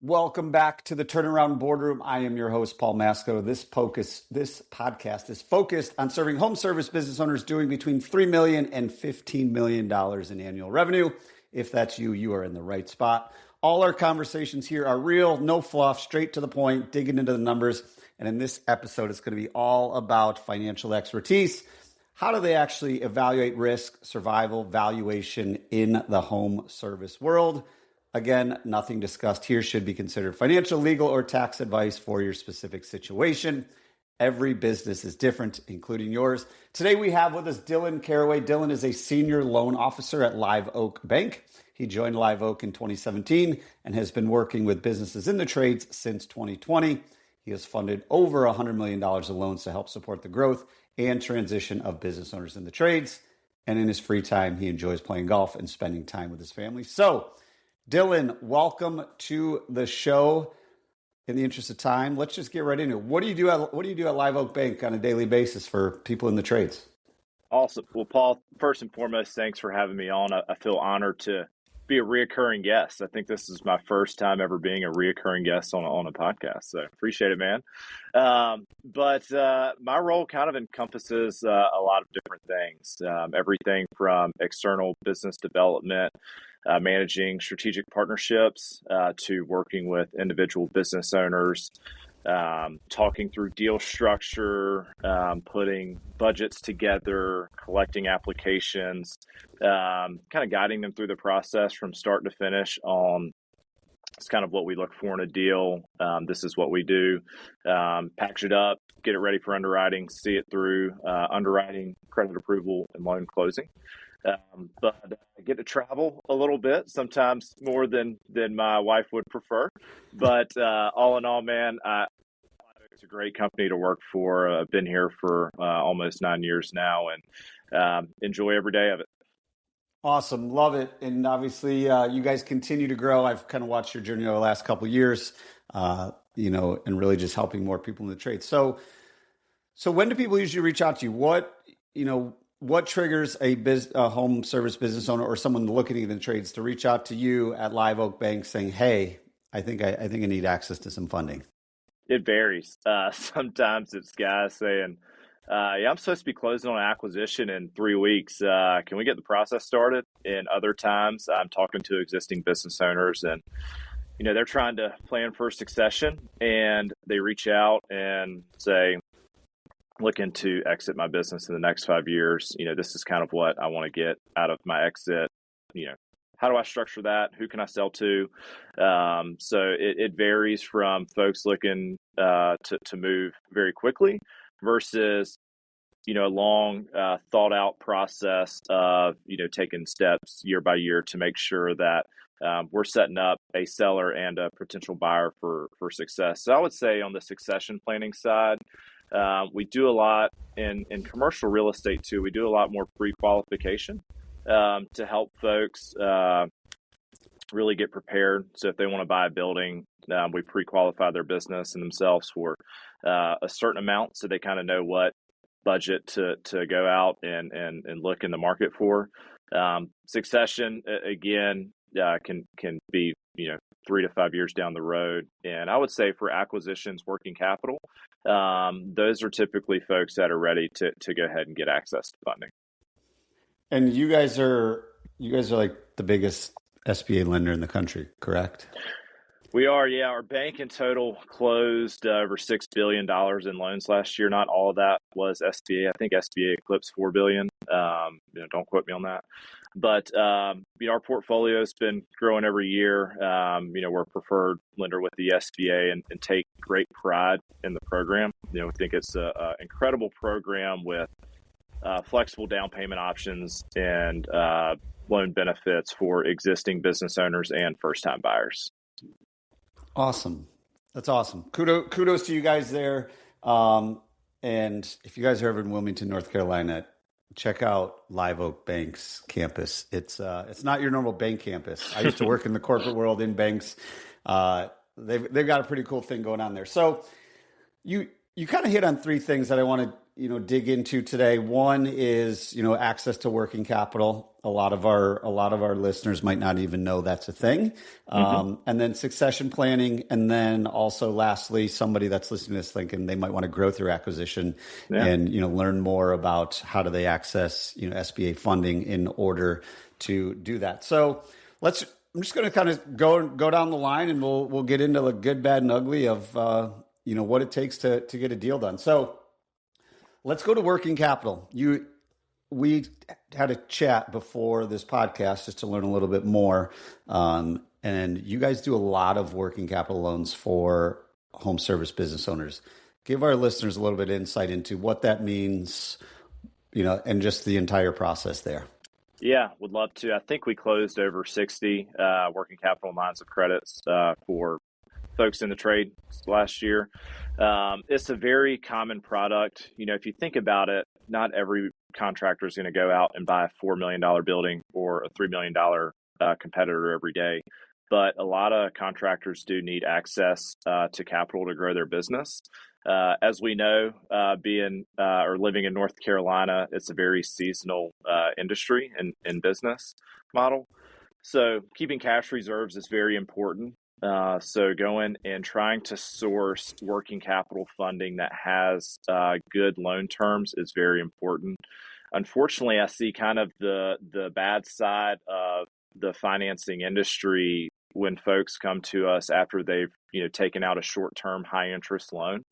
Welcome back to the Turnaround Boardroom. I am your host, Paul Masco. This podcast is focused on serving home service business owners doing between $3 million and $15 million in annual revenue. If that's you, you are in the right spot. All our conversations here are real, no fluff, straight to the point, digging into the numbers. And in this episode, it's going to be all about financial expertise. How do they actually evaluate risk, survival, valuation in the home service world? Again, nothing discussed here should be considered financial, legal, or tax advice for your specific situation. Every business is different, including yours. Today we have with us Dillon Carraway. Dillon is a senior loan officer at Live Oak Bank. He joined Live Oak in 2017 and has been working with businesses in the trades since 2020. He has funded over $100 million of loans to help support the growth and transition of business owners in the trades. And in his free time, he enjoys playing golf and spending time with his family. So, Dillon, welcome to the show. In the interest of time, let's just get right into it. What do you do at Live Oak Bank on a daily basis for people in the trades? Awesome. Well, Paul, first and foremost, thanks for having me on. I feel honored to be a reoccurring guest. I think this is my first time ever being a reoccurring guest on a podcast. So appreciate it, man. But my role kind of encompasses a lot of different things, everything from external business development, managing strategic partnerships, to working with individual business owners, talking through deal structure, putting budgets together, collecting applications, kind of guiding them through the process from start to finish on it's kind of what we look for in a deal. This is what we do. Package it up, get it ready for underwriting, see it through underwriting, credit approval, and loan closing. But I get to travel a little bit, sometimes more than my wife would prefer. But all in all, man, it's a great company to work for. I've been here for almost 9 years now and enjoy every day of it. Awesome. Love it. And obviously, you guys continue to grow. I've kind of watched your journey over the last couple of years, and really just helping more people in the trade. So when do people usually reach out to you? What triggers a home service business owner or someone looking at the trades to reach out to you at Live Oak Bank saying, "Hey, I think I need access to some funding"? It varies. Sometimes it's guys saying, "Yeah, I'm supposed to be closing on an acquisition in 3 weeks. Can we get the process started?" And other times, I'm talking to existing business owners, and they're trying to plan for succession, and they reach out and say, looking to exit my business in the next 5 years. This is kind of what I want to get out of my exit. How do I structure that? Who can I sell to? So it varies from folks looking to move very quickly versus, a long thought out process of, taking steps year by year to make sure that we're setting up a seller and a potential buyer for success. So I would say on the succession planning side, we do a lot in commercial real estate too. We do a lot more pre-qualification to help folks really get prepared. So if they want to buy a building, we pre-qualify their business and themselves for a certain amount, so they kind of know what budget to go out and look in the market for. Succession again can be 3 to 5 years down the road. And I would say for acquisitions, working capital, those are typically folks that are ready to go ahead and get access to funding. And you guys are like the biggest SBA lender in the country, correct? We are, yeah. Our bank in total closed over $6 billion in loans last year. Not all of that was SBA. I think SBA eclipsed $4 billion. Don't quote me on that. But our portfolio has been growing every year. We're a preferred lender with the SBA and take great pride in the program. We think it's an incredible program with flexible down payment options and loan benefits for existing business owners and first-time buyers. Awesome. That's awesome. Kudos to you guys there. And if you guys are ever in Wilmington, North Carolina, check out Live Oak Bank's campus. It's not your normal bank campus. I used to work in the corporate world in banks. They've got a pretty cool thing going on there. So you kind of hit on three things that I want dig into today. One is, access to working capital. A lot of our listeners might not even know that's a thing. And then succession planning. And then also lastly, somebody that's listening to this thinking they might want to grow through acquisition and, learn more about how do they access, SBA funding in order to do that. So I'm just going to kind of go down the line, and we'll get into the good, bad, and ugly of what it takes to get a deal done. So let's go to working capital. We had a chat before this podcast just to learn a little bit more, and you guys do a lot of working capital loans for home service business owners. Give our listeners a little bit of insight into what that means, and just the entire process there. Yeah, would love to. I think we closed over 60 working capital lines of credits for folks in the trade last year. It's a very common product. If you think about it, not every contractor is going to go out and buy a $4 million building or a $3 million competitor every day. But a lot of contractors do need access to capital to grow their business. As we know, being or living in North Carolina, it's a very seasonal industry and business model. So keeping cash reserves is very important. So going and trying to source working capital funding that has good loan terms is very important. Unfortunately, I see kind of the bad side of the financing industry when folks come to us after they've taken out a short-term high-interest loan.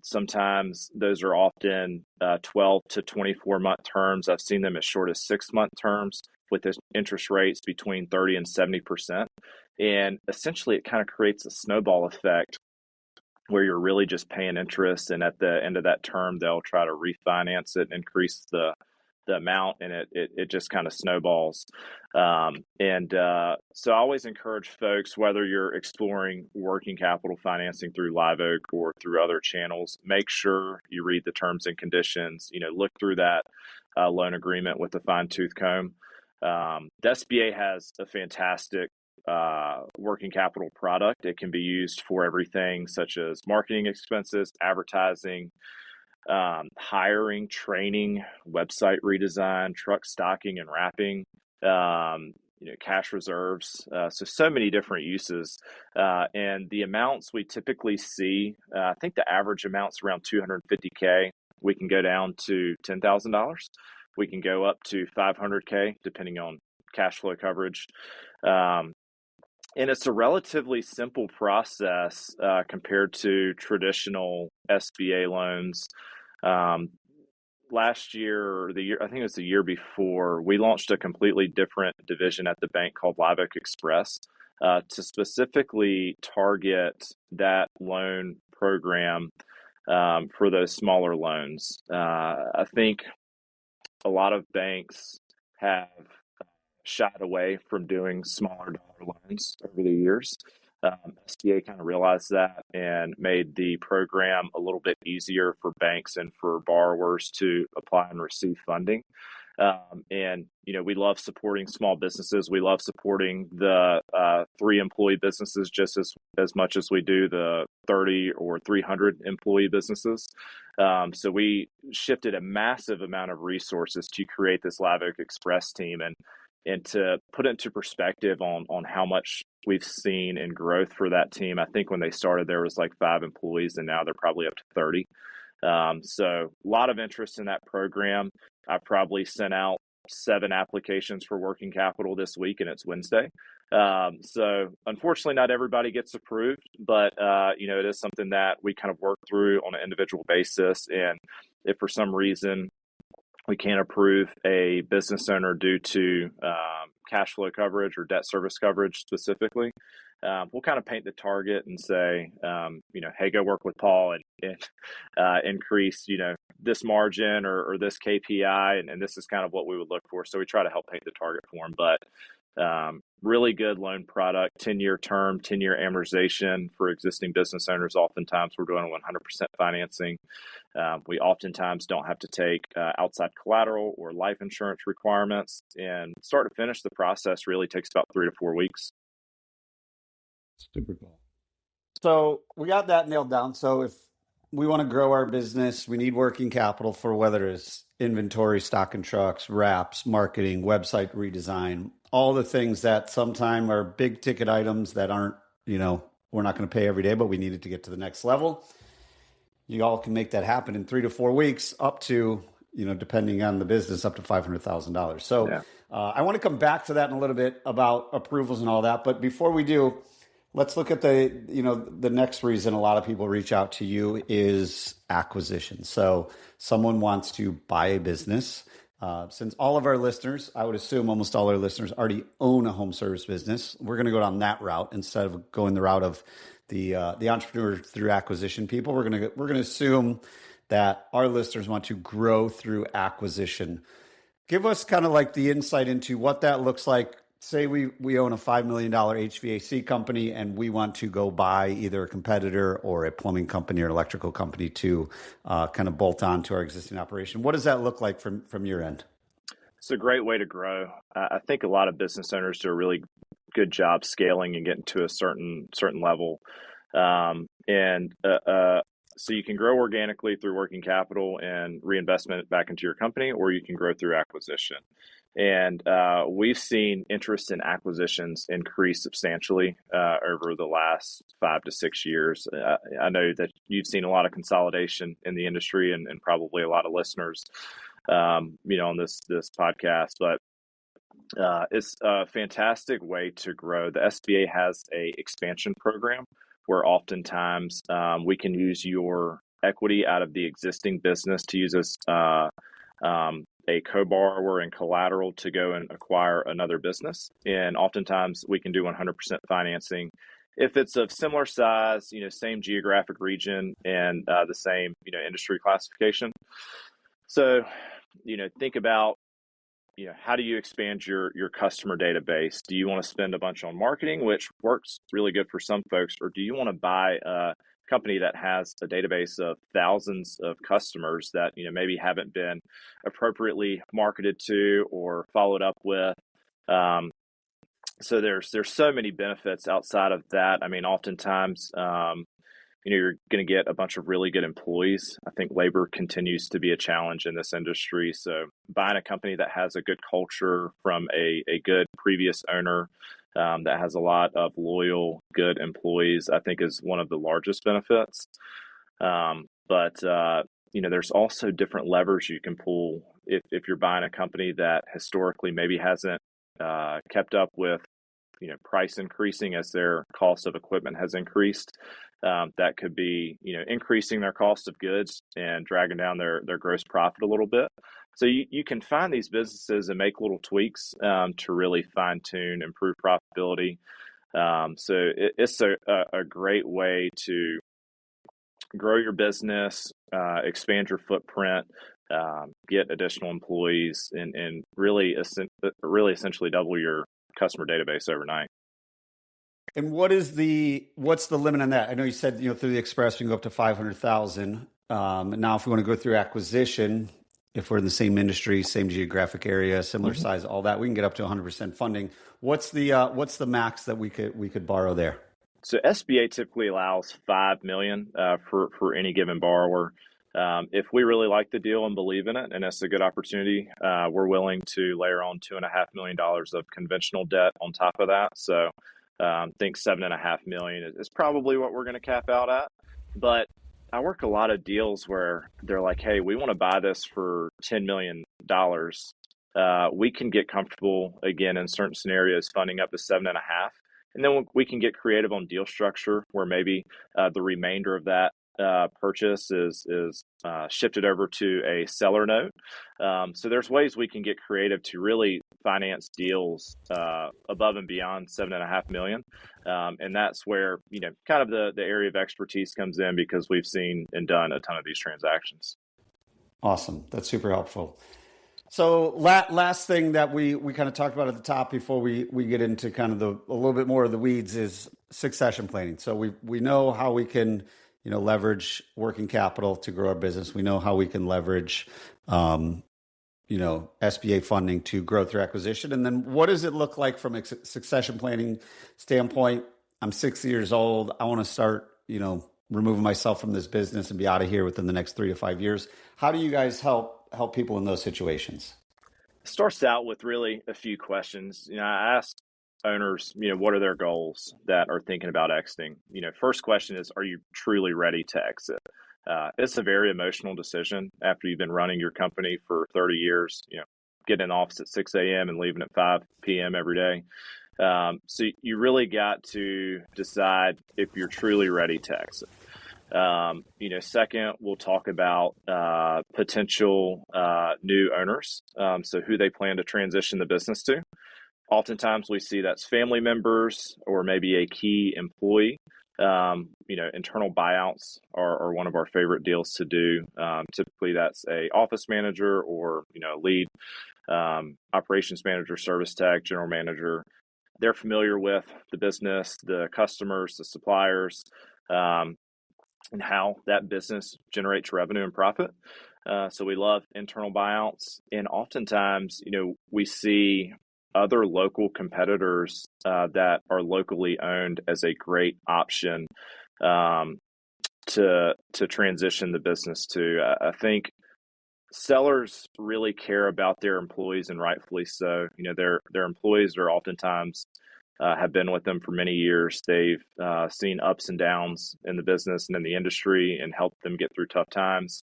Sometimes those are often 12 to 24-month terms. I've seen them as short as 6-month terms with interest rates between 30 and 70%. And essentially, it kind of creates a snowball effect where you're really just paying interest. And at the end of that term, they'll try to refinance it and increase the amount, and it just kind of snowballs. So I always encourage folks, whether you're exploring working capital financing through Live Oak or through other channels, make sure you read the terms and conditions, look through that loan agreement with a fine-tooth comb. The SBA has a fantastic working capital product. It can be used for everything such as marketing expenses, advertising, hiring, training, website redesign, truck stocking and wrapping, cash reserves. So many different uses. And the amounts we typically see, I think the average amount's around $250K. We can go down to $10,000. We can go up to $500K depending on cash flow coverage. And it's a relatively simple process compared to traditional SBA loans. Last year, or I think it was the year before, we launched a completely different division at the bank called Live Oak Express to specifically target that loan program for those smaller loans. I think a lot of banks have shied away from doing smaller dollar loans over the years. SBA kind of realized that and made the program a little bit easier for banks and for borrowers to apply and receive funding. And we love supporting small businesses. We love supporting the 3-employee businesses just as much as we do the 30 or 300 employee businesses. So we shifted a massive amount of resources to create this Live Oak Express team. And to put it into perspective on how much we've seen in growth for that team, I think when they started, there was like 5 employees, and now they're probably up to 30. So a lot of interest in that program. I probably sent out 7 applications for working capital this week, and it's Wednesday. So unfortunately, not everybody gets approved, but it is something that we kind of work through on an individual basis. And if for some reason we can't approve a business owner due to cash flow coverage or debt service coverage specifically, we'll kind of paint the target and say, hey, go work with Paul and increase, this margin or this KPI. And this is kind of what we would look for. So we try to help paint the target for them. But really good loan product, 10-year term, 10-year amortization for existing business owners. Oftentimes we're doing 100% financing. We oftentimes don't have to take outside collateral or life insurance requirements, and start to finish the process really takes about 3 to 4 weeks. Super cool. So we got that nailed down. So if we want to grow our business. We need working capital for whether it's inventory, stock and trucks, wraps, marketing, website redesign, all the things that sometimes are big ticket items that aren't, we're not going to pay every day, but we need it to get to the next level. You all can make that happen in 3 to 4 weeks, up to, depending on the business, up to $500,000. So yeah. I want to come back to that in a little bit about approvals and all that. But before we do, let's look at the next reason a lot of people reach out to you is acquisition. So someone wants to buy a business. Since all of our listeners, I would assume almost all our listeners already own a home service business, we're going to go down that route instead of going the route of the entrepreneur through acquisition people. We're going to assume that our listeners want to grow through acquisition. Give us kind of like the insight into what that looks like. Say we own a $5 million HVAC company and we want to go buy either a competitor or a plumbing company or electrical company to kind of bolt on to our existing operation. What does that look like from your end? It's a great way to grow. I think a lot of business owners do a really good job scaling and getting to a certain level. So you can grow organically through working capital and reinvestment back into your company, or you can grow through acquisition. And we've seen interest in acquisitions increase substantially over the last 5 to 6 years. I know that you've seen a lot of consolidation in the industry and probably a lot of listeners, on this podcast. But it's a fantastic way to grow. The SBA has a expansion program where oftentimes we can use your equity out of the existing business to use as a co-borrower and collateral to go and acquire another business. And oftentimes we can do 100% financing if it's of similar size, same geographic region and the same, industry classification. So, think about, how do you expand your customer database? Do you want to spend a bunch on marketing, which works really good for some folks, or do you want to buy a company that has a database of thousands of customers that maybe haven't been appropriately marketed to or followed up with? So there's so many benefits outside of that. I mean, oftentimes you're going to get a bunch of really good employees. I think labor continues to be a challenge in this industry. So buying a company that has a good culture from a good previous owner that has a lot of loyal, good employees, I think is one of the largest benefits. But there's also different levers you can pull if you're buying a company that historically maybe hasn't kept up with price increasing as their cost of equipment has increased. That could be, increasing their cost of goods and dragging down their gross profit a little bit. So you can find these businesses and make little tweaks to really fine tune, improve profitability. So it's a great way to grow your business, expand your footprint, get additional employees, and really essentially double your customer database overnight. And what's the limit on that? I know you said, through the Express, we can go up to 500,000. Now, if we want to go through acquisition, if we're in the same industry, same geographic area, similar size, all that, we can get up to 100% funding. What's the max that we could borrow there? So SBA typically allows $5 million for any given borrower. If we really like the deal and believe in it, and it's a good opportunity, we're willing to layer on $2.5 million of conventional debt on top of that. So I think $7.5 million is probably what we're going to cap out at. But I work a lot of deals where they're like, hey, we want to buy this for $10 million. We can get comfortable, again, in certain scenarios, funding up to 7.5. And then we can get creative on deal structure where maybe the remainder of that purchase is shifted over to a seller note. So there's ways we can get creative to really finance deals above and beyond $7.5 million. And that's where, kind of the area of expertise comes in because we've seen and done a ton of these transactions. Awesome. That's super helpful. So last thing that we kind of talked about at the top before we get into kind of a little bit more of the weeds is succession planning. So we know how we can leverage working capital to grow our business. We know how we can leverage, SBA funding to grow through acquisition. And then what does it look like from a succession planning standpoint? I'm 60 years old. I want to start, removing myself from this business and be out of here within the next 3 to 5 years. How do you guys help people in those situations? It starts out with really a few questions. I ask owners, what are their goals that are thinking about exiting? First question is, are you truly ready to exit? It's a very emotional decision after you've been running your company for 30 years, getting in the office at 6 a.m. and leaving at 5 p.m. every day. So you really got to decide if you're truly ready to exit. Second, we'll talk about potential new owners, so who they plan to transition the business to. Oftentimes we see that's family members or maybe a key employee. Internal buyouts are one of our favorite deals to do. Typically that's a office manager or, lead operations manager, service tech, general manager. They're familiar with the business, the customers, the suppliers, and how that business generates revenue and profit. So we love internal buyouts. And oftentimes, we see other local competitors that are locally owned as a great option to transition the business to. I think sellers really care about their employees, and rightfully so. Their employees are oftentimes have been with them for many years. They've seen ups and downs in the business and in the industry and helped them get through tough times.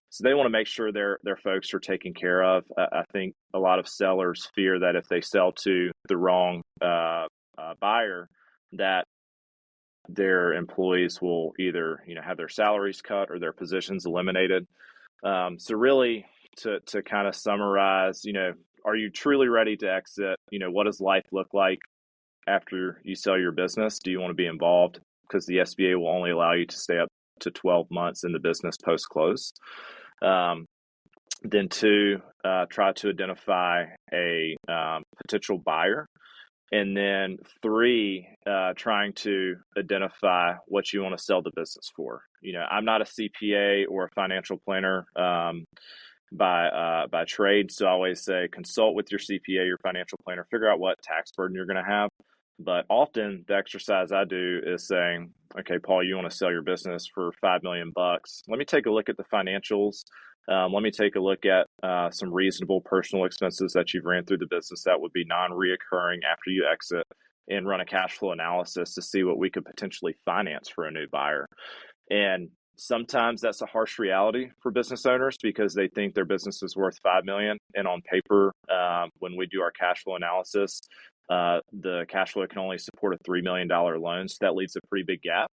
So they want to make sure their folks are taken care of. I think a lot of sellers fear that if they sell to the wrong buyer, that their employees will either have their salaries cut or their positions eliminated. So really, to kind of summarize, are you truly ready to exit? What does life look like after you sell your business? Do you want to be involved? Because the SBA will only allow you to stay up to 12 months in the business post-close. Then two, try to identify a potential buyer. And then three, trying to identify what you want to sell the business for. I'm not a CPA or a financial planner by trade. So I always say consult with your CPA, your financial planner, figure out what tax burden you're going to have. But often the exercise I do is saying, okay, Paul, you want to sell your business for $5 million. Let me take a look at the financials. Let me take a look at some reasonable personal expenses that you've ran through the business that would be non-reoccurring after you exit, and run a cash flow analysis to see what we could potentially finance for a new buyer. And sometimes that's a harsh reality for business owners because they think their business is worth $5 million. And on paper, when we do our cash flow analysis, the cash flow can only support a $3 million loan. So that leaves a pretty big gap.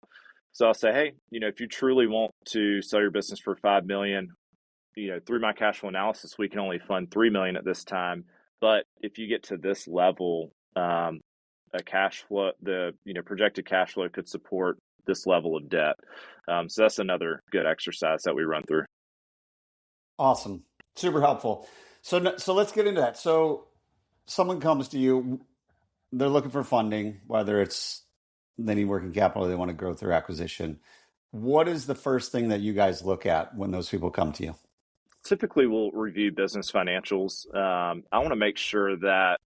So I'll say, hey, if you truly want to sell your business for $5 million, through my cash flow analysis, we can only fund $3 million at this time. But if you get to this level, a cash flow, the projected cash flow could support this level of debt. So that's another good exercise that we run through. Awesome. Super helpful. So let's get into that. So someone comes to you, they're looking for funding, whether it's they need working capital, or they want to grow through acquisition. What is the first thing that you guys look at when those people come to you? Typically, we'll review business financials. I want to make sure that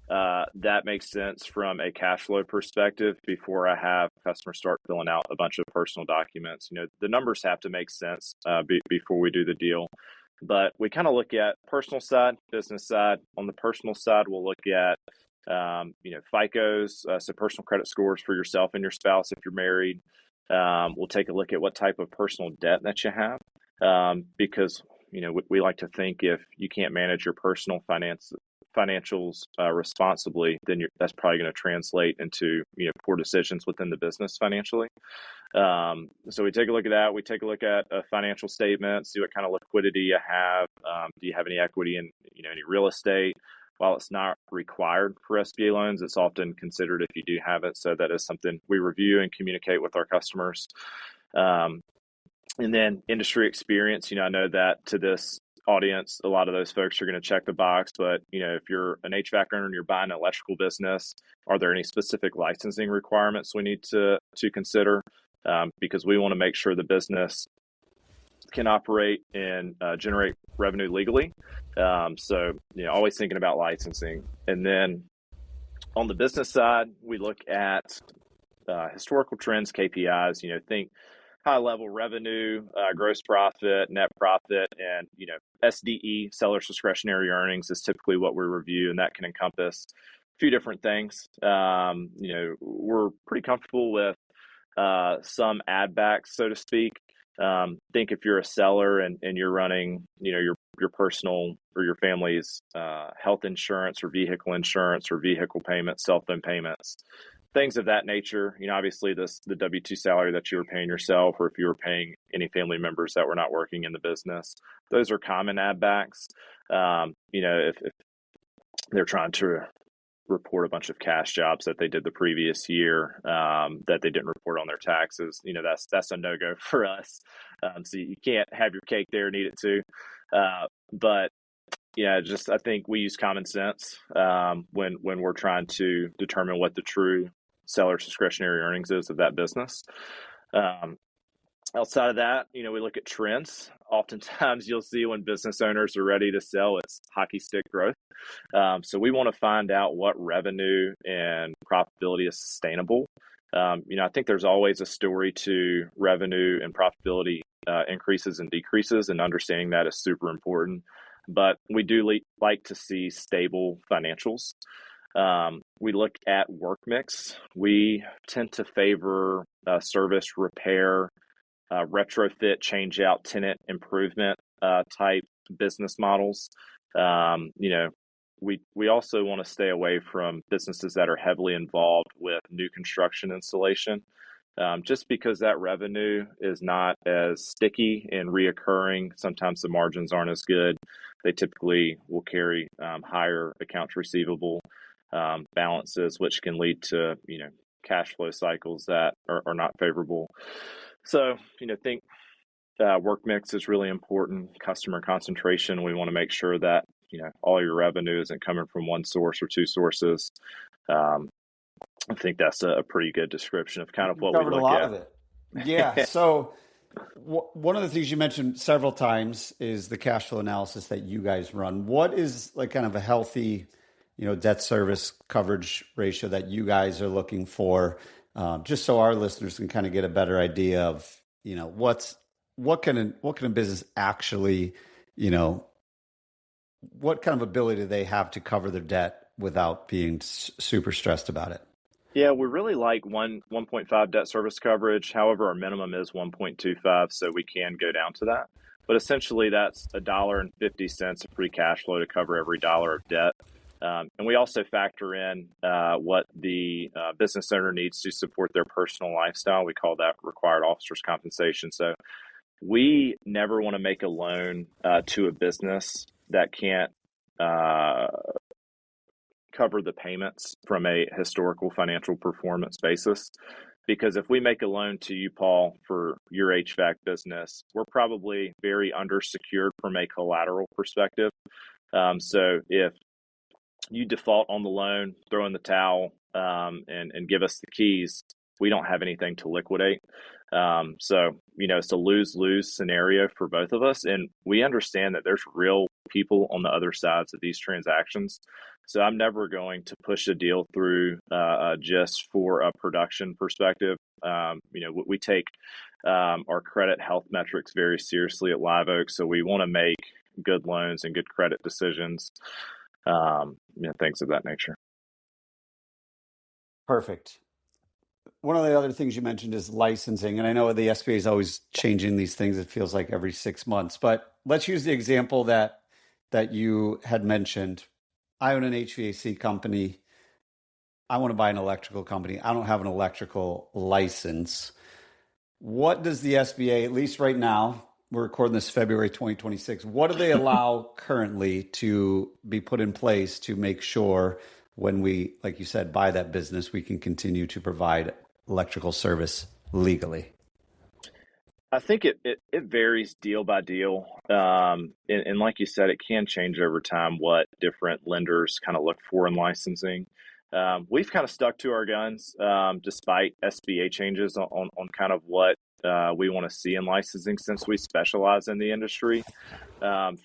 that makes sense from a cash flow perspective before I have customers start filling out a bunch of personal documents. The numbers have to make sense before we do the deal. But we kind of look at personal side, business side. On the personal side, we'll look at FICOs, so personal credit scores for yourself and your spouse if you're married. We'll take a look at what type of personal debt that you have, because we like to think if you can't manage your personal financials responsibly, then that's probably going to translate into poor decisions within the business financially. So we take a look at that. We take a look at a financial statement, see what kind of liquidity you have. Do you have any equity in any real estate? While it's not required for SBA loans, it's often considered if you do have it. So that is something we review and communicate with our customers. And then industry experience. I know that to this audience, a lot of those folks are going to check the box. But if you're an HVAC owner and you're buying an electrical business, are there any specific licensing requirements we need to consider? Because we want to make sure the business can operate and generate revenue legally. So always thinking about licensing. And then on the business side, we look at historical trends, KPIs. Think high level revenue, gross profit, net profit, and SDE, seller's discretionary earnings, is typically what we review, and that can encompass a few different things. We're pretty comfortable with some add backs, so to speak. Think if you're a seller and you're running, your personal or your family's health insurance or vehicle payments, cell phone payments, things of that nature. Obviously the W-2 salary that you were paying yourself, or if you were paying any family members that were not working in the business, those are common add backs. If they're trying to report a bunch of cash jobs that they did the previous year that they didn't report on their taxes, that's a no-go for us. So you can't have your cake there and eat it too. But I think we use common sense when we're trying to determine what the true seller's discretionary earnings is of that business. Outside of that, we look at trends. Oftentimes you'll see when business owners are ready to sell, it's hockey stick growth. So we want to find out what revenue and profitability is sustainable. I think there's always a story to revenue and profitability increases and decreases, and understanding that is super important. But we do like to see stable financials. We look at work mix. We tend to favor service, repair, retrofit, change out, tenant improvement type business models. We also want to stay away from businesses that are heavily involved with new construction installation, just because that revenue is not as sticky and reoccurring. Sometimes the margins aren't as good. They typically will carry higher accounts receivable balances, which can lead to cash flow cycles that are not favorable. So think work mix is really important. Customer concentration. We want to make sure that all your revenue isn't coming from one source or two sources. I think that's a pretty good description of kind of what we look at. Covered a lot of it. Yeah. So one of the things you mentioned several times is the cash flow analysis that you guys run. What is like kind of a healthy, debt service coverage ratio that you guys are looking for? Just so our listeners can kind of get a better idea of, what can a business actually, what kind of ability do they have to cover their debt without being super stressed about it? Yeah, we really like 1.5 debt service coverage. However, our minimum is 1.25, so we can go down to that. But essentially, that's $1.50 of free cash flow to cover every dollar of debt. And we also factor in what the business owner needs to support their personal lifestyle. We call that required officer's compensation. So we never want to make a loan to a business that can't cover the payments from a historical financial performance basis. Because if we make a loan to you, Paul, for your HVAC business, we're probably very undersecured from a collateral perspective. So if you default on the loan, throw in the towel, and give us the keys, we don't have anything to liquidate. So, it's a lose-lose scenario for both of us. And we understand that there's real people on the other sides of these transactions. So I'm never going to push a deal through just for a production perspective. We take our credit health metrics very seriously at Live Oak. So we want to make good loans and good credit decisions, things of that nature. Perfect. One of the other things you mentioned is licensing. And I know the SBA is always changing these things. It feels like every 6 months. But let's use the example that you had mentioned. I own an HVAC company. I want to buy an electrical company. I don't have an electrical license. What does the SBA, at least right now, we're recording this February 2026, what do they allow currently to be put in place to make sure when we, like you said, buy that business, we can continue to provide electrical service legally? I think it varies deal by deal. And like you said, it can change over time what different lenders kind of look for in licensing. We've kind of stuck to our guns despite SBA changes on kind of what we want to see in licensing, since we specialize in the industry.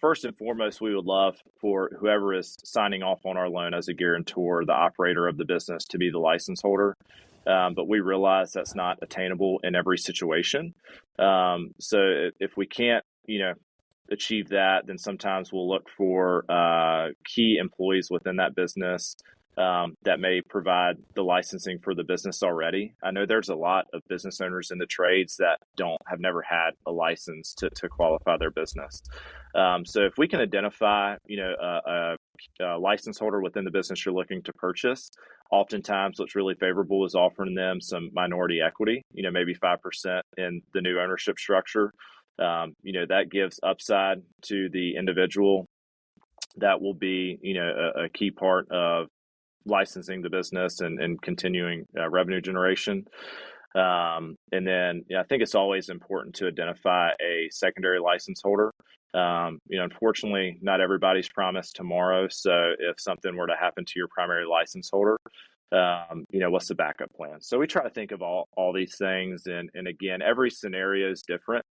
First and foremost, we would love for whoever is signing off on our loan as a guarantor, the operator of the business, to be the license holder. but we realize that's not attainable in every situation. So if we can't, achieve that, then sometimes we'll look for key employees within that business that may provide the licensing for the business already. I know there's a lot of business owners in the trades that have never had a license to qualify their business. So if we can identify, a license holder within the business you're looking to purchase, oftentimes what's really favorable is offering them some minority equity, maybe 5% in the new ownership structure. That gives upside to the individual. That will be, a key part of licensing the business and continuing revenue generation. And then I think it's always important to identify a secondary license holder. Unfortunately, not everybody's promised tomorrow. So if something were to happen to your primary license holder, what's the backup plan? So we try to think of all these things. And again, every scenario is different.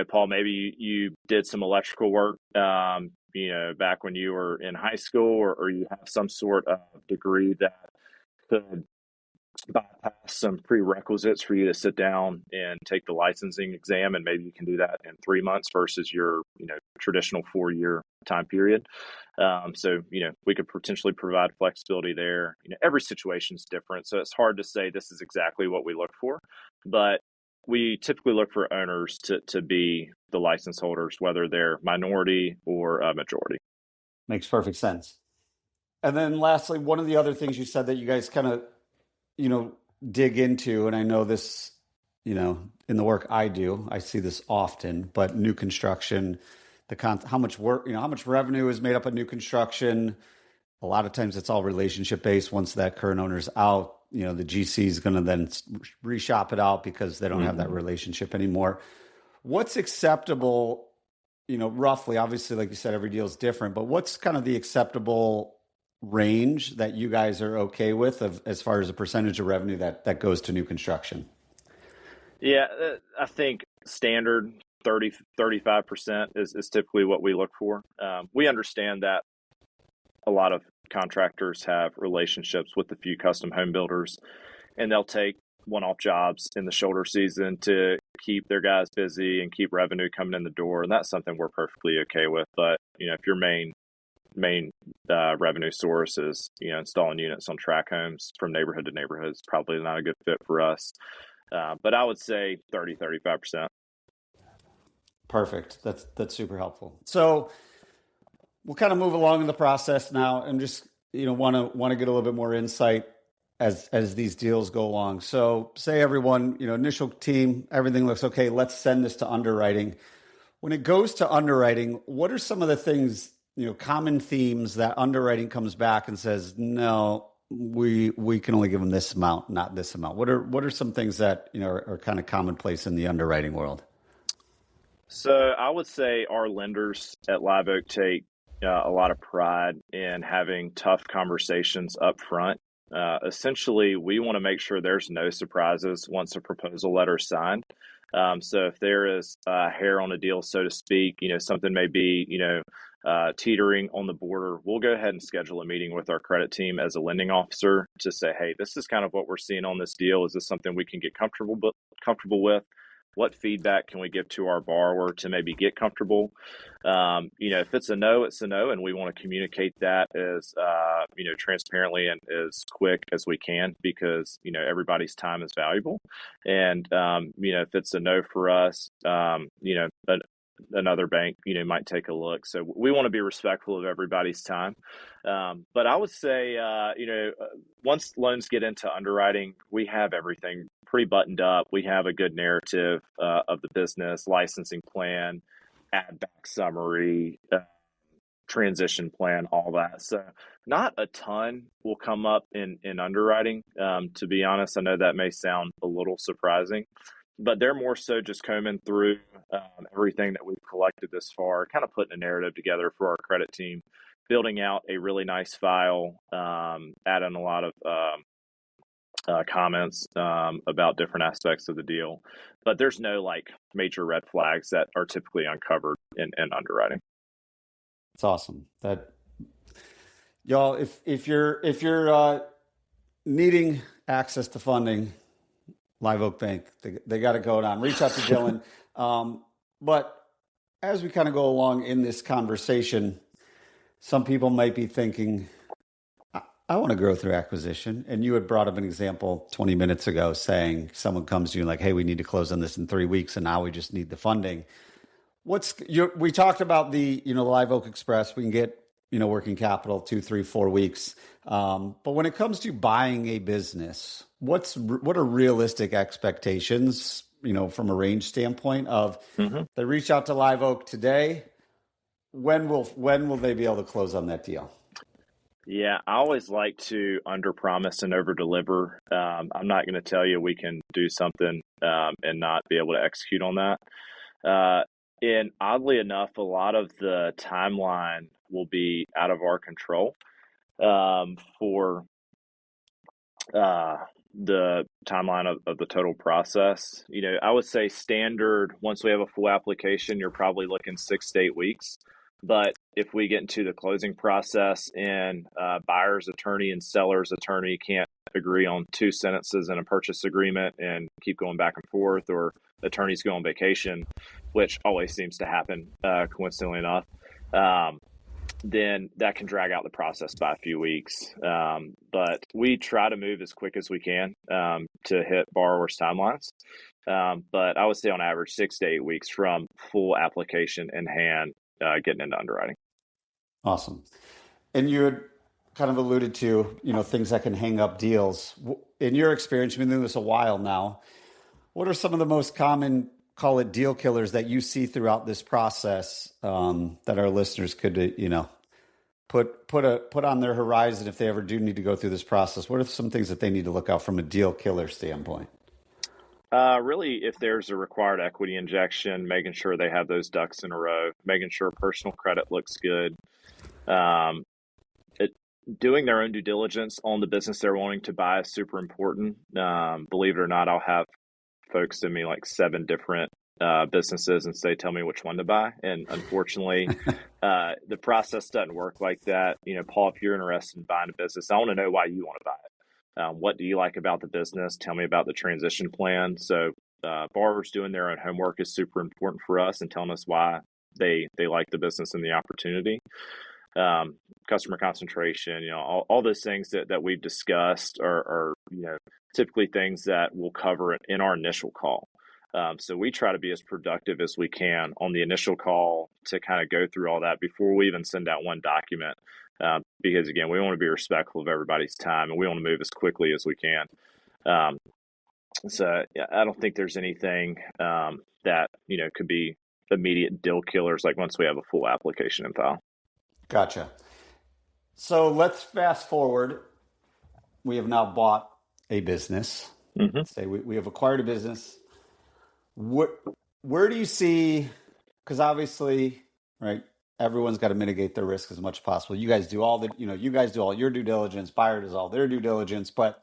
Paul, maybe you did some electrical work, back when you were in high school, or you have some sort of degree that could bypass some prerequisites for you to sit down and take the licensing exam, and maybe you can do that in 3 months versus your traditional 4-year time period. So we could potentially provide flexibility there. Every situation is different, so it's hard to say this is exactly what we look for, but we typically look for owners to be the license holders, whether they're minority or a majority. Makes perfect sense. And then lastly, one of the other things you said that you guys kind of dig into, and I know this, in the work I do, I see this often, but new construction, how much work, how much revenue is made up of new construction. A lot of times it's all relationship based. Once that current owner's out, the GC is going to then reshop it out because they don't have that relationship anymore. What's acceptable, roughly? Obviously, like you said, every deal is different, but what's kind of the acceptable range that you guys are okay with as far as a percentage of revenue that goes to new construction? Yeah, I think standard 35% is typically what we look for. We understand that a lot of contractors have relationships with a few custom home builders, and they'll take one-off jobs in the shoulder season to keep their guys busy and keep revenue coming in the door. And that's something we're perfectly okay with. But, if your main revenue source is, installing units on tract homes from neighborhood to neighborhood, is probably not a good fit for us. But I would say 35%. Perfect. That's super helpful. So we'll kind of move along in the process now, and just want to get a little bit more insight as these deals go along. So say everyone, initial team, everything looks okay. Let's send this to underwriting. When it goes to underwriting, what are some of the things, common themes that underwriting comes back and says, no, we can only give them this amount, not this amount? What are some things that are kind of commonplace in the underwriting world? So I would say our lenders at Live Oak take a lot of pride in having tough conversations up front. Essentially, we want to make sure there's no surprises once a proposal letter is signed. So if there is hair on a deal, so to speak, something may be, teetering on the border, we'll go ahead and schedule a meeting with our credit team as a lending officer to say, hey, this is kind of what we're seeing on this deal. Is this something we can get comfortable with? What feedback can we give to our borrower to maybe get comfortable? If it's a no, it's a no, and we want to communicate that as transparently and as quick as we can, because everybody's time is valuable. And if it's a no for us, another bank might take a look. So we want to be respectful of everybody's time. But I would say once loans get into underwriting, we have everything pretty buttoned up. We have a good narrative of the business, licensing plan, add back summary, transition plan, all that. So not a ton will come up in underwriting. To be honest, I know that may sound a little surprising, but they're more so just combing through everything that we've collected this far, kind of putting a narrative together for our credit team, building out a really nice file, adding a lot of comments about different aspects of the deal. But there's no major red flags that are typically uncovered in underwriting. It's awesome. That y'all, if you're needing access to funding, Live Oak Bank, they got it going on. Reach out to Dillon. But as we kind of go along in this conversation, some people might be thinking, I want to grow through acquisition. And you had brought up an example 20 minutes ago saying someone comes to you and like, hey, we need to close on this in 3 weeks, and now we just need the funding. We talked about the Live Oak Express. We can get working capital 2, 3, 4 weeks. But when it comes to buying a business, what are realistic expectations? From a range standpoint of they reach out to Live Oak today. When will they be able to close on that deal? Yeah, I always like to underpromise and overdeliver. I'm not going to tell you we can do something and not be able to execute on that. And oddly enough, a lot of the timeline will be out of our control for the timeline of the total process. I would say standard, once we have a full application, you're probably looking 6 to 8 weeks. But if we get into the closing process and buyer's attorney and seller's attorney can't agree on 2 sentences in a purchase agreement and keep going back and forth, or attorneys go on vacation, which always seems to happen, coincidentally enough, then that can drag out the process by a few weeks. But we try to move as quick as we can to hit borrowers' timelines. But I would say on average 6 to 8 weeks from full application in hand, getting into underwriting. Awesome. And you had kind of alluded to, things that can hang up deals. In your experience, you've been doing this a while now. What are some of the most common, call it deal killers, that you see throughout this process that our listeners could, put on their horizon if they ever do need to go through this process? What are some things that they need to look out from a deal killer standpoint? Really, if there's a required equity injection, making sure they have those ducks in a row, making sure personal credit looks good, doing their own due diligence on the business they're wanting to buy is super important. Believe it or not, I'll have folks send me like 7 different businesses and say, tell me which one to buy. And unfortunately, the process doesn't work like that. Paul, if you're interested in buying a business, I want to know why you want to buy it. What do you like about the business? Tell me about the transition plan. So borrowers doing their own homework is super important for us and telling us why they like the business and the opportunity. Customer concentration, all those things that we've discussed are typically things that we'll cover in our initial call. So we try to be as productive as we can on the initial call to kind of go through all that before we even send out one document. Because again, we want to be respectful of everybody's time and we want to move as quickly as we can. So yeah, I don't think there's anything that could be immediate deal killers like once we have a full application in file. Gotcha. So let's fast forward. We have now bought a business. Say we have acquired a business. Where do you see? Because obviously, right, everyone's got to mitigate their risk as much as possible. You guys do all your due diligence. Buyer does all their due diligence. But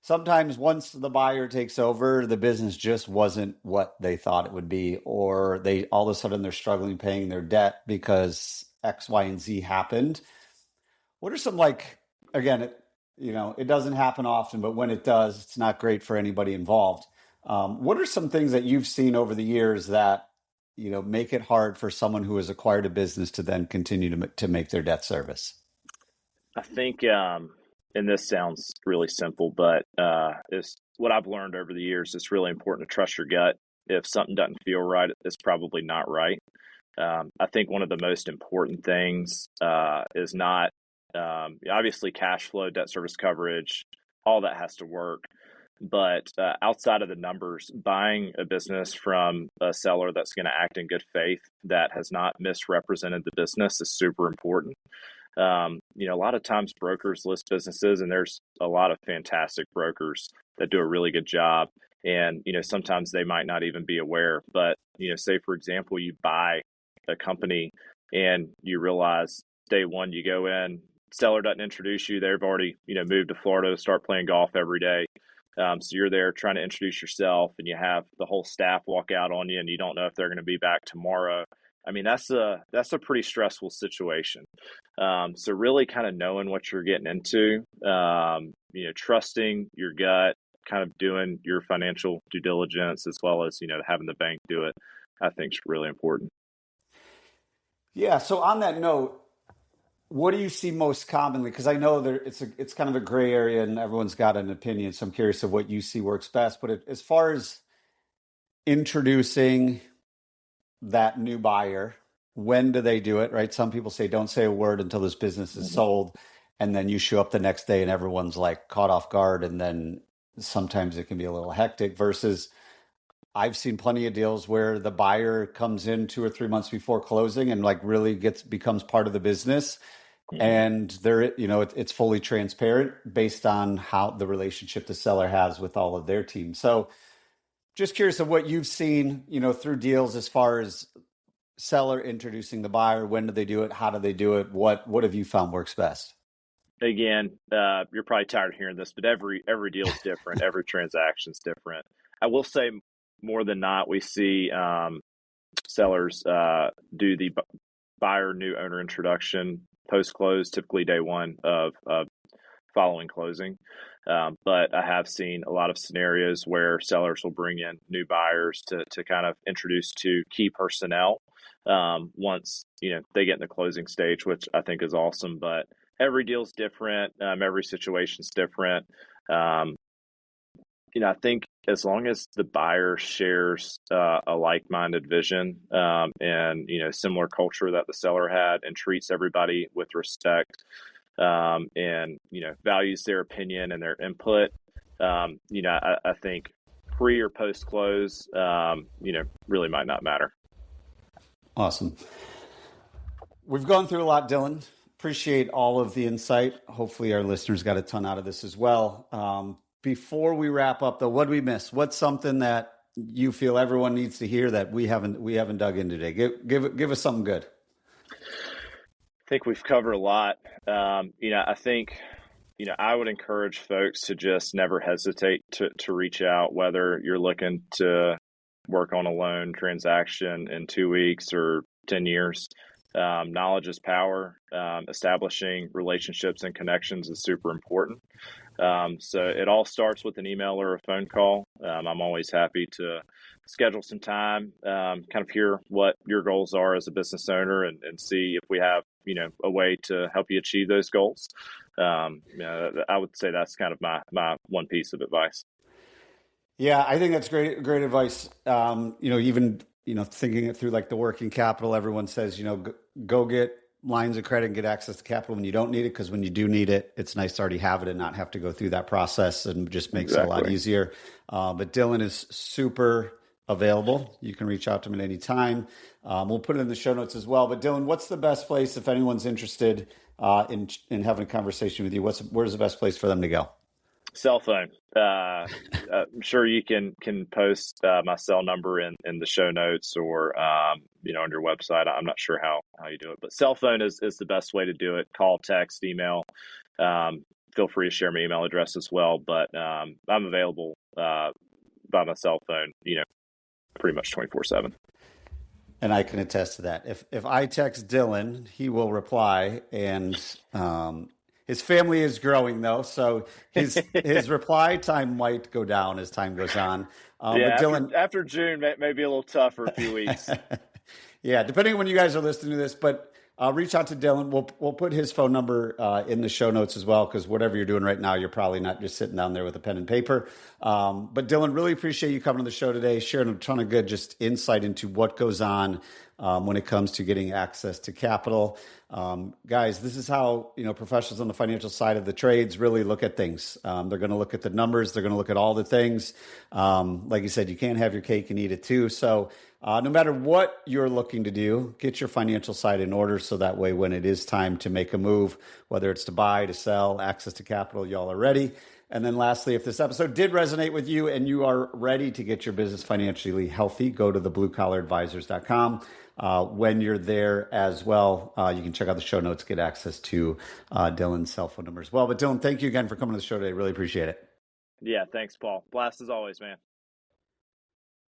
sometimes once the buyer takes over, the business just wasn't what they thought it would be, or they all of a sudden they're struggling paying their debt because X, Y, and Z happened. What are some, again, it doesn't happen often, but when it does, it's not great for anybody involved. What are some things that you've seen over the years that, make it hard for someone who has acquired a business to then continue to make their debt service? I think, and this sounds really simple, but it's what I've learned over the years. It's really important to trust your gut. If something doesn't feel right, it's probably not right. I think one of the most important things is not, obviously cash flow, debt service coverage, all that has to work. But outside of the numbers, buying a business from a seller that's going to act in good faith, that has not misrepresented the business, is super important. A lot of times brokers list businesses, and there's a lot of fantastic brokers that do a really good job. And, sometimes they might not even be aware. But, say, for example, you buy a company and you realize day one, you go in, seller doesn't introduce you. They've already, moved to Florida to start playing golf every day. So you're there trying to introduce yourself and you have the whole staff walk out on you and you don't know if they're going to be back tomorrow. I mean, that's a pretty stressful situation. So really kind of knowing what you're getting into, trusting your gut, kind of doing your financial due diligence, as well as, having the bank do it, I think is really important. Yeah. So on that note, what do you see most commonly? Because I know it's kind of a gray area and everyone's got an opinion. So I'm curious of what you see works best. But as far as introducing that new buyer, when do they do it, right? Some people say don't say a word until this business is sold. And then you show up the next day and everyone's like caught off guard. And then sometimes it can be a little hectic versus I've seen plenty of deals where the buyer comes in 2 or 3 months before closing and like really becomes part of the business. And it's fully transparent based on how the relationship the seller has with all of their team. So just curious of what you've seen, through deals as far as seller introducing the buyer. When do they do it? How do they do it? What have you found works best? Again, you're probably tired of hearing this, but every deal is different. Every transaction is different. I will say more than not, we see sellers do the buyer new owner introduction post-close, typically day one of following closing. But I have seen a lot of scenarios where sellers will bring in new buyers to kind of introduce to key personnel once they get in the closing stage, which I think is awesome. But every deal is different. Every situation is different. I think as long as the buyer shares a like-minded vision and similar culture that the seller had and treats everybody with respect and values their opinion and their input, I think pre or post close, really might not matter. Awesome. We've gone through a lot, Dillon. Appreciate all of the insight. Hopefully our listeners got a ton out of this as well. Before we wrap up, though, what did we miss? What's something that you feel everyone needs to hear that we haven't dug in today? Give us something good. I think we've covered a lot. I think, I would encourage folks to just never hesitate to reach out, whether you're looking to work on a loan transaction in 2 weeks or 10 years. Knowledge is power. Establishing relationships and connections is super important. So it all starts with an email or a phone call. I'm always happy to schedule some time, kind of hear what your goals are as a business owner and see if we have, a way to help you achieve those goals. I would say that's kind of my one piece of advice. Yeah, I think that's great advice. Even thinking it through like the working capital, everyone says, go get lines of credit and get access to capital when you don't need it, because when you do need it, it's nice to already have it and not have to go through that process, and just makes it a lot easier. But Dillon is super available. You can reach out to him at any time. We'll put it in the show notes as well. But Dillon, what's the best place if anyone's interested in having a conversation with you? Where's the best place for them to go? Cell phone. I'm sure you can post my cell number in the show notes or on your website. I'm not sure how you do it, but cell phone is the best way to do it. Call, text, email. Feel free to share my email address as well. But I'm available by my cell phone, pretty much 24/7. And I can attest to that. If I text Dillon, he will reply, and his family is growing, though, so his reply time might go down as time goes on. But Dillon, after June, may be a little tough for a few weeks. Yeah, depending on when you guys are listening to this. But reach out to Dillon. We'll put his phone number in the show notes as well, because whatever you're doing right now, you're probably not just sitting down there with a pen and paper. But Dillon, really appreciate you coming on the show today, sharing a ton of good just insight into what goes on when it comes to getting access to capital. Guys, this is how professionals on the financial side of the trades really look at things. They're going to look at the numbers. They're going to look at all the things. Like you said, you can't have your cake and eat it too. So no matter what you're looking to do, get your financial side in order, so that way when it is time to make a move, whether it's to buy, to sell, access to capital, y'all are ready. And then lastly, if this episode did resonate with you and you are ready to get your business financially healthy, go to thebluecollaradvisors.com. When you're there as well, you can check out the show notes, get access to Dillon's cell phone number as well. But Dillon, thank you again for coming to the show today. Really appreciate it. Yeah, thanks, Paul. Blast as always, man.